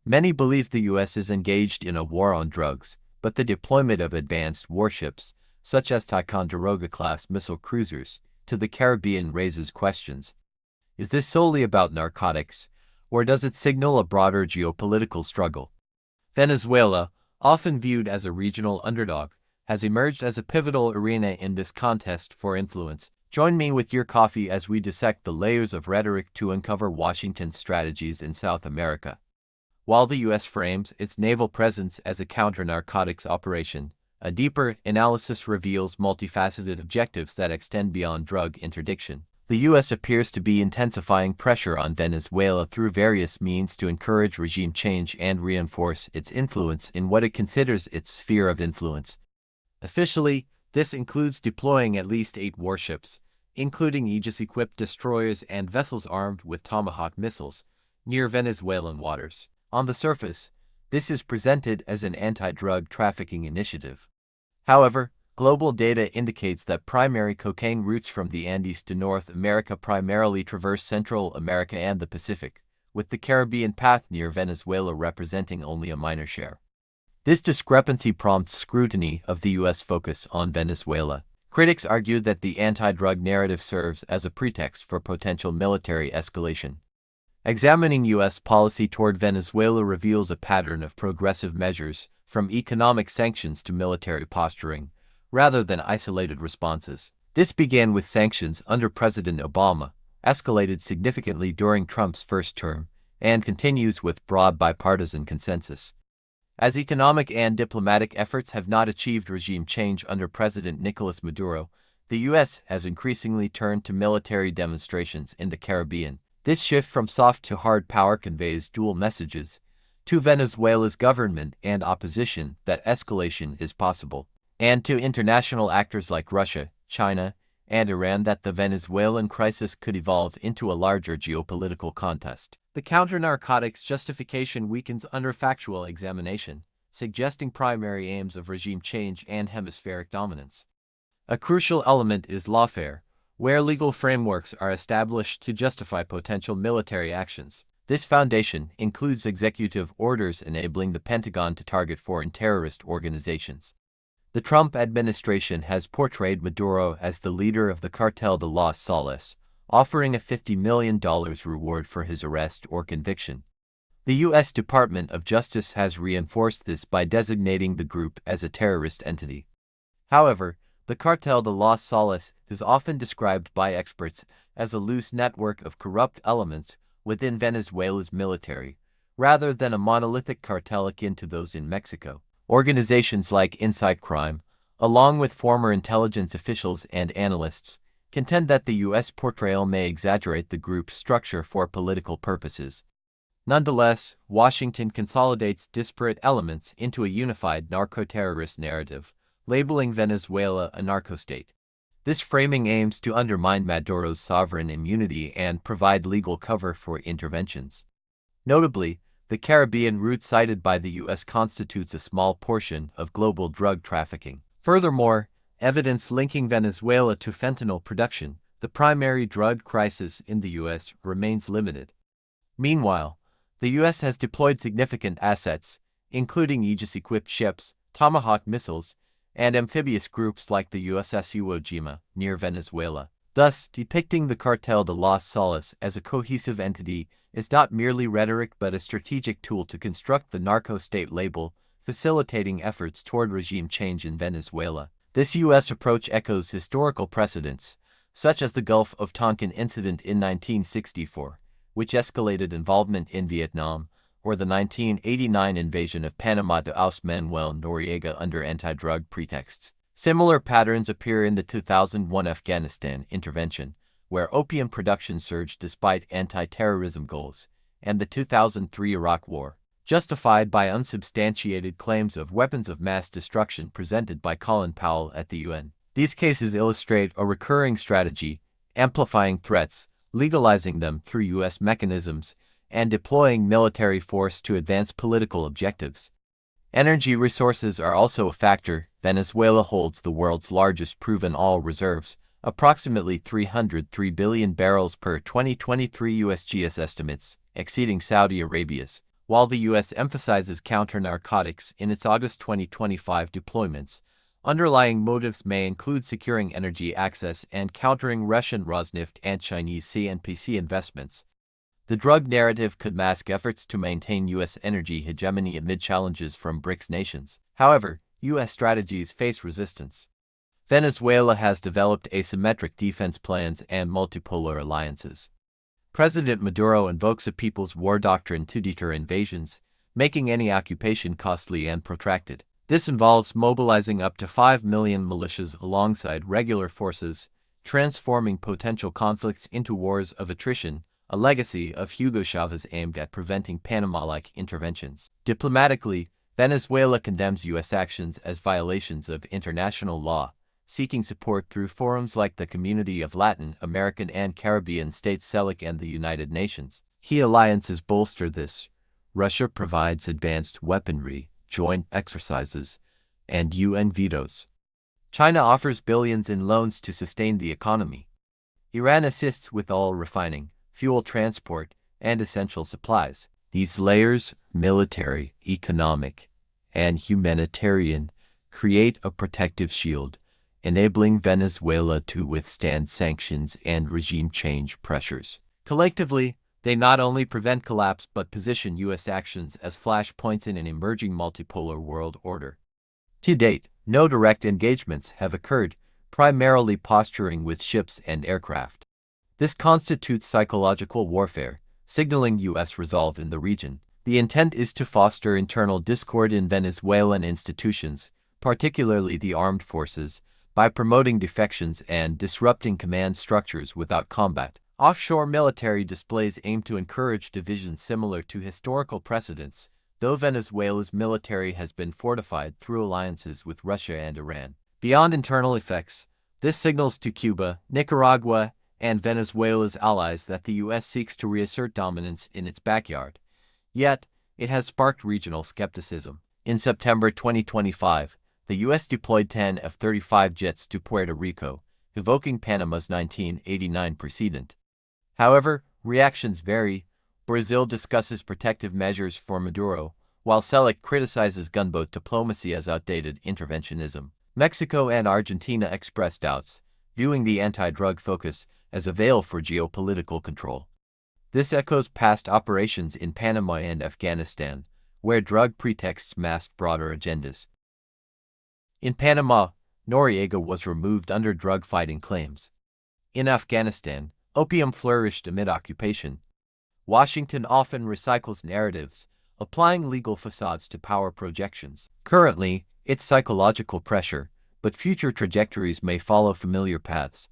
Many believe the U.S. is engaged in a war on drugs, but the deployment of advanced warships, such as Ticonderoga-class missile cruisers, to the Caribbean raises questions. Is this solely about narcotics, or does it signal a broader geopolitical struggle? Venezuela, often viewed as a regional underdog, has emerged as a pivotal arena in this contest for influence. Join me with your coffee as we dissect the layers of rhetoric to uncover Washington's strategies in South America. While the U.S. frames its naval presence as a counter-narcotics operation, a deeper analysis reveals multifaceted objectives that extend beyond drug interdiction. The U.S. appears to be intensifying pressure on Venezuela through various means to encourage regime change and reinforce its influence in what it considers its sphere of influence. Officially, this includes deploying at least 8 warships, including Aegis-equipped destroyers and vessels armed with Tomahawk missiles, near Venezuelan waters. On the surface, this is presented as an anti-drug trafficking initiative. However, global data indicates that primary cocaine routes from the Andes to North America primarily traverse Central America and the Pacific, with the Caribbean path near Venezuela representing only a minor share. This discrepancy prompts scrutiny of the U.S. focus on Venezuela. Critics argue that the anti-drug narrative serves as a pretext for potential military escalation. Examining U.S. policy toward Venezuela reveals a pattern of progressive measures, from economic sanctions to military posturing, rather than isolated responses. This began with sanctions under President Obama, escalated significantly during Trump's first term, and continues with broad bipartisan consensus. As economic and diplomatic efforts have not achieved regime change under President Nicolas Maduro, the U.S. has increasingly turned to military demonstrations in the Caribbean. This shift from soft to hard power conveys dual messages to Venezuela's government and opposition that escalation is possible, and to international actors like Russia, China, and Iran that the Venezuelan crisis could evolve into a larger geopolitical contest. The counter-narcotics justification weakens under factual examination, suggesting primary aims of regime change and hemispheric dominance. A crucial element is lawfare, where legal frameworks are established to justify potential military actions. This foundation includes executive orders enabling the Pentagon to target foreign terrorist organizations. The Trump administration has portrayed Maduro as the leader of the Cartel de los Soles, offering a $50 million reward for his arrest or conviction. The U.S. Department of Justice has reinforced this by designating the group as a terrorist entity. However, the Cartel de los Soles is often described by experts as a loose network of corrupt elements within Venezuela's military, rather than a monolithic cartel akin to those in Mexico. Organizations like Inside Crime, along with former intelligence officials and analysts, contend that the U.S. portrayal may exaggerate the group's structure for political purposes. Nonetheless, Washington consolidates disparate elements into a unified narco-terrorist narrative, labeling Venezuela a narco-state. This framing aims to undermine Maduro's sovereign immunity and provide legal cover for interventions. Notably, the Caribbean route cited by the U.S. constitutes a small portion of global drug trafficking. Furthermore, evidence linking Venezuela to fentanyl production, the primary drug crisis in the U.S., remains limited. Meanwhile, the U.S. has deployed significant assets, including Aegis-equipped ships, Tomahawk missiles, and amphibious groups like the USS Iwo Jima near Venezuela. Thus, depicting the Cartel de los Soles as a cohesive entity is not merely rhetoric but a strategic tool to construct the narco-state label, facilitating efforts toward regime change in Venezuela. This U.S. approach echoes historical precedents, such as the Gulf of Tonkin incident in 1964, which escalated involvement in Vietnam, or the 1989 invasion of Panama to oust Manuel Noriega under anti-drug pretexts. Similar patterns appear in the 2001 Afghanistan intervention, where opium production surged despite anti-terrorism goals, and the 2003 Iraq War, justified by unsubstantiated claims of weapons of mass destruction presented by Colin Powell at the UN. These cases illustrate a recurring strategy, amplifying threats, legalizing them through U.S. mechanisms, and deploying military force to advance political objectives. Energy resources are also a factor. Venezuela holds the world's largest proven oil reserves, approximately 303 billion barrels per 2023 USGS estimates, exceeding Saudi Arabia's, While the U.S. emphasizes counter-narcotics in its August 2025 deployments, underlying motives may include securing energy access and countering Russian Rosneft and Chinese CNPC investments. The drug narrative could mask efforts to maintain U.S. energy hegemony amid challenges from BRICS nations. However, U.S. strategies face resistance. Venezuela has developed asymmetric defense plans and multipolar alliances. President Maduro invokes a people's war doctrine to deter invasions, making any occupation costly and protracted. This involves mobilizing up to 5 million militias alongside regular forces, transforming potential conflicts into wars of attrition, a legacy of Hugo Chavez aimed at preventing Panama-like interventions. Diplomatically, Venezuela condemns U.S. actions as violations of international law, seeking support through forums like the Community of Latin American and Caribbean States (CELAC) and the United Nations. Key alliances bolster this. Russia provides advanced weaponry, joint exercises, and UN vetoes. China offers billions in loans to sustain the economy. Iran assists with oil refining, fuel transport, and essential supplies. These layers, military, economic, and humanitarian, create a protective shield, enabling Venezuela to withstand sanctions and regime change pressures. Collectively, they not only prevent collapse but position U.S. actions as flashpoints in an emerging multipolar world order. To date, no direct engagements have occurred, primarily posturing with ships and aircraft. This constitutes psychological warfare, signaling U.S. resolve in the region. The intent is to foster internal discord in Venezuelan institutions, particularly the armed forces, by promoting defections and disrupting command structures without combat. Offshore military displays aim to encourage divisions similar to historical precedents, though Venezuela's military has been fortified through alliances with Russia and Iran. Beyond internal effects, this signals to Cuba, Nicaragua, and Venezuela's allies that the U.S. seeks to reassert dominance in its backyard. Yet, it has sparked regional skepticism. In September 2025, the U.S. deployed 10 F-35 jets to Puerto Rico, evoking Panama's 1989 precedent. However, reactions vary. Brazil discusses protective measures for Maduro, while CELAC criticizes gunboat diplomacy as outdated interventionism. Mexico and Argentina expressed doubts, viewing the anti-drug focus as a veil for geopolitical control. This echoes past operations in Panama and Afghanistan, where drug pretexts masked broader agendas. In Panama, Noriega was removed under drug-fighting claims. In Afghanistan, opium flourished amid occupation. Washington often recycles narratives, applying legal facades to power projections. Currently, it's psychological pressure, but future trajectories may follow familiar paths.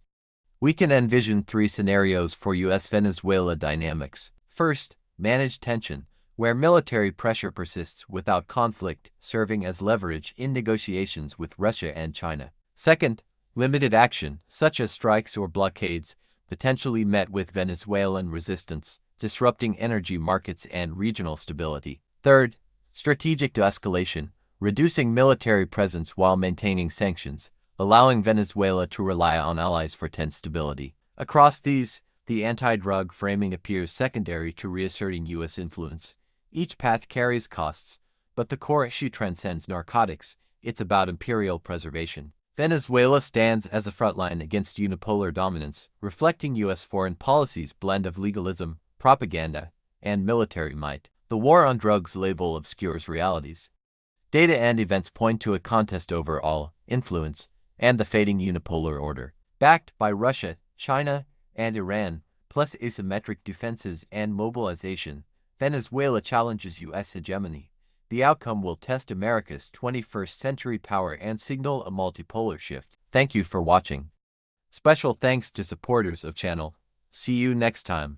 We can envision 3 scenarios for U.S.-Venezuela dynamics. First, managed tension, where military pressure persists without conflict, serving as leverage in negotiations with Russia and China. Second, limited action, such as strikes or blockades, potentially met with Venezuelan resistance, disrupting energy markets and regional stability. Third, strategic de-escalation, reducing military presence while maintaining sanctions, allowing Venezuela to rely on allies for tense stability. Across these, the anti-drug framing appears secondary to reasserting U.S. influence. Each path carries costs, but the core issue transcends narcotics. It's about imperial preservation. Venezuela stands as a frontline against unipolar dominance, reflecting U.S. foreign policy's blend of legalism, propaganda, and military might. The war on drugs label obscures realities. Data and events point to a contest over all influence and the fading unipolar order. Backed by Russia, China, and Iran, plus asymmetric defenses and mobilization, Venezuela challenges U.S. hegemony. The outcome will test America's 21st century power and signal a multipolar shift. Thank you for watching. Special thanks to supporters of channel. See you next time.